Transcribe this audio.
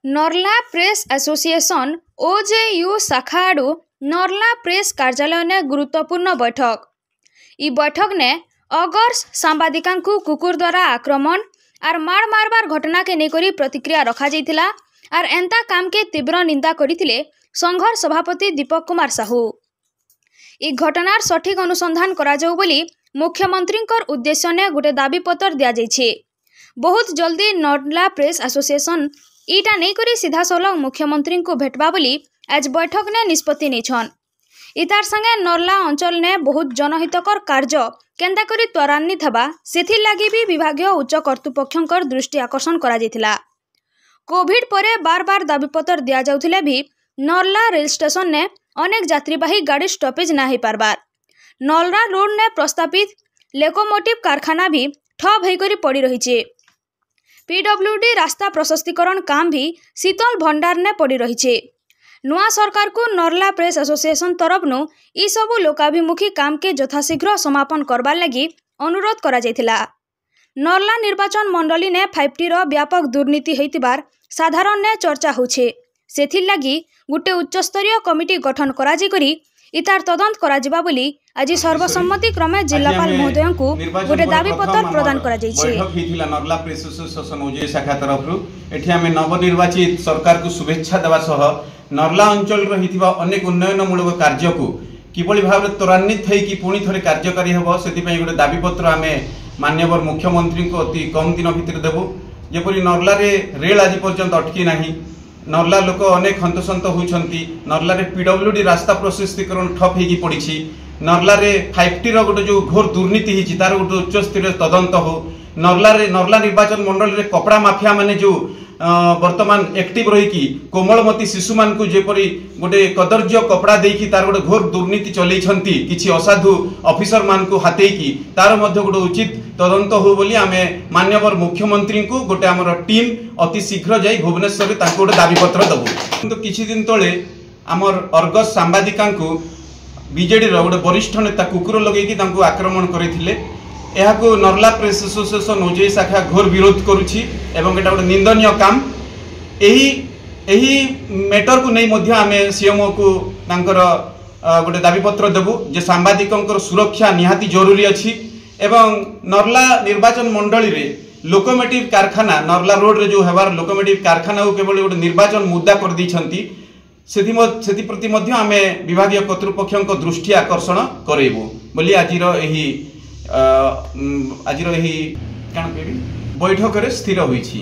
नर्ला press association ओजेयू शाखा आड़ू नर्ला press कार्यालय ने गुरुत्वपूर्ण बैठक। इ बैठक ने अगर्स सांबादिका कुकुर द्वारा आक्रमण आर मार मारबार घटना के नेकरी प्रतिक्रिया रखा जाइतिला आर एंता काम के तीव्र निंदा करथिले संघर सभापति दीपक कुमार साहू। इ घटनार सठिक अनुसंधान करा जाऊ बोली मुख्यमंत्री उद्देश्य ने गोटे दाबीपत्र दिया जाइछे। बहुत जल्दी नर्ला प्रेस एसोसिएशन इटा नहीं करी सीधा सलग मुख्यमंत्री को भेटबा बोली आज बैठक ने निष्पत्ति नेछन। इतार संगे नर्ला अंचल ने बहुत जनहितकर कार्य केंदा करी त्वरान्वित हबा सेथिर लागी भी विभागीय उच्च कर्तृपक्षंकर दृष्टि आकर्षण करा जाइतिला। कोविड परे बार बार दाबीपत्र दिया जाउथिले भी नर्ला रेल स्टेशन ने अनेक यात्रीवाही गाड़ी स्टॉपेज ना हो पारबार। नर्ला रोड ने प्रस्तावित लोकोमोटिव कारखाना भी ठप होकर पड़ी रही। पीडब्ल्यूडी रास्ता प्रशस्तीकरण काम भी शीतल भंडार ने पड़ी रही। नुआ सरकार को नर्ला प्रेस एसोसिएशन तरफ इ सबु लोकाभिमुखी काम के यथाशीघ्र समापन करबार लगी अनुरोध करा जाइतिला। नर्ला निर्वाचन मंडली ने 5T रो व्यापक दुर्नीति होइतिबार साधारण ने चर्चा होछे। सेथिर लगी गुटे उच्चस्तरीय कमिटी गठन करा जी करी इतार तदंत करा जिबा बोली आज सर्वसम्मति क्रमे जिलापाल महोदय को गोटे दाबीपत्र प्रदान करा जाइछे। बैठक हिथिला नर्ला प्रेस एसोसिएशन ओजे शाखा तरफरु एठी आमे नवनिर्वाचित सरकार को शुभेच्छा देवा सह नर्ला अंचल रहिथिबा अनेक उन्नयनमूलक कार्य को किभଳି भाव त्वरान्वित होई कि पुणी थरे कार्यकारी हेबो सेति पई गोटे दाबीपत्र आमे माननीय मुख्यमंत्री को अति कम दिन भितर देबु। जेपरि नर्ला रे रेल आज पर्यंत अटकी नाही। नर्ला लोक अनेक हंतसंत होइछंती। नर्ला रे पीडब्ल्यूडी रास्ता प्रशस्तीकरण ठप हेगी पड़िछि। नर्ला रे 5T रो गोटे जो घोर दुर्नीति हिछि तार गोटे उच्च स्तरीय तदंत हो। नर्ला निर्वाचन मंडल रे कपड़ा माफिया माने जो वर्तमान एक्टिव रही कि कोमलमती शिशु मान को जेपरी गोटे कदर्य कपड़ा देकी तार गोटे घोर दुर्नीति चलैछंती किछि असाधु ऑफिसर मान को हातेकी तार मध्य गोटे उचित तदंत हो बोली आमे माननीय मुख्यमंत्री को गोटे हमर टीम अति शीघ्र जाई भुवनेश्वर रे ताको गोटे दाबीपत्र दबु। किंतु किछि दिन तळे हमर अर्गस सांबादिका को बीजेडी रो गोटे वरिष्ठ नेता कुकुर लगेकी तांको आक्रमण करिथिले। एहाको नर्ला प्रेस एसोसिएशन ओजे शाखा घोर विरोध करुछि एवं एटा गोटे निंदनीय काम। एही मैटर को नहीं मध्य आमे सीएमओ को तांकर गोटे दाबीपत्र देबु जे सांबादिकंकर सुरक्षा निहाती जरूरी अछि एवं नर्ला निर्वाचन मंडली रे लोकोमोटिव कारखाना नर्ला रोड रे जो हेबार लोकोमोटिव कारखाना को केवल गोटे निर्वाचन मुद्दा कर दैछंती सेति प्रति मध्य आमे विभागीय कर्तृपक्षक दृष्टि आकर्षण करेबु बोली आजिर एही कान बैठक रे स्थिर होइछि।